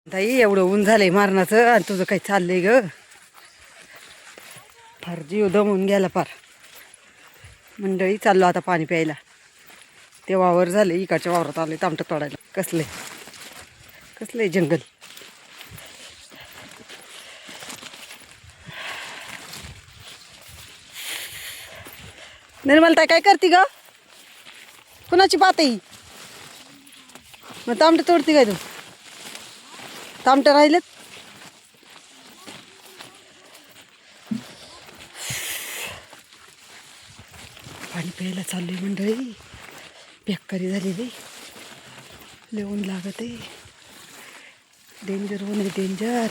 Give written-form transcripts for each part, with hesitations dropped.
ताई एवढं ऊन झालंय मारणाचं आणि तुझं काही चाललंय ग. फार जीव दमून गेला फार. मंडळी चाललो आता पाणी प्यायला. ते वावर झाले, इकडच्या वावरात आले तामटं तोडायला. कसले जंगल. निर्मलताई काय करते ग? कुणाची बात आहे? मग तामटं तोडती काय तू? तामटं राहिलेत. पाणी प्यायला चाललोय मंडळी. बेकारी झालेली, लय ऊन लागत आहे. डेंजर ऊन आहे, डेंजर.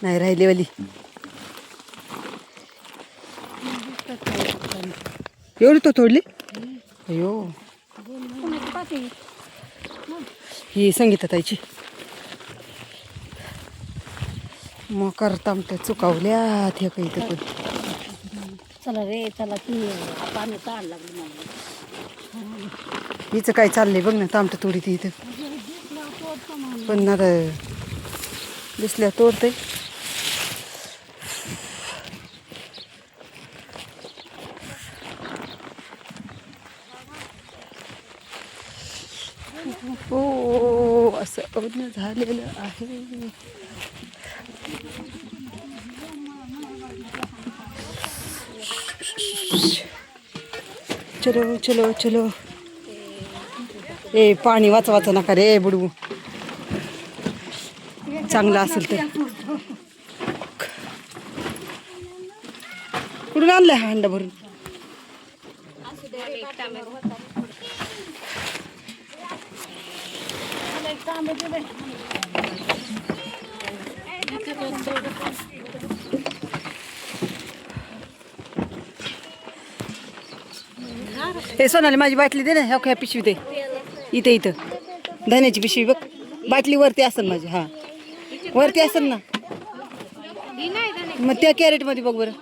नाही राहिले वाली एवढी तो तोडली. अयो ही संगीताताईची मकर तामट्या चुकावल्यात. हे काही तर चला रे चला की पाणी ताण लागलं मला. हिचं काय चाललंय बघ ना. तामटं तोडी ती इथं पण आता दिसल्या तोडतंय. हो असं अवज्ञ झालेलं आहे. चलो चलो चलो. ए पाणी वाचा नका रे बुडवू. चांगलं असेल तर. कुठून आणलाय हा अंडा भरून? हे सोनाली माझी बाटली दे ना. ह्या पिशवी दे. इथं धान्याची पिशवी बघ. बाटली वरती असेल माझी. हा वरती असेल ना. मग त्या कॅरेट मध्ये बघ बरं.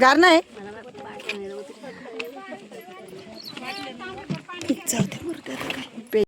गार नाही. जाऊ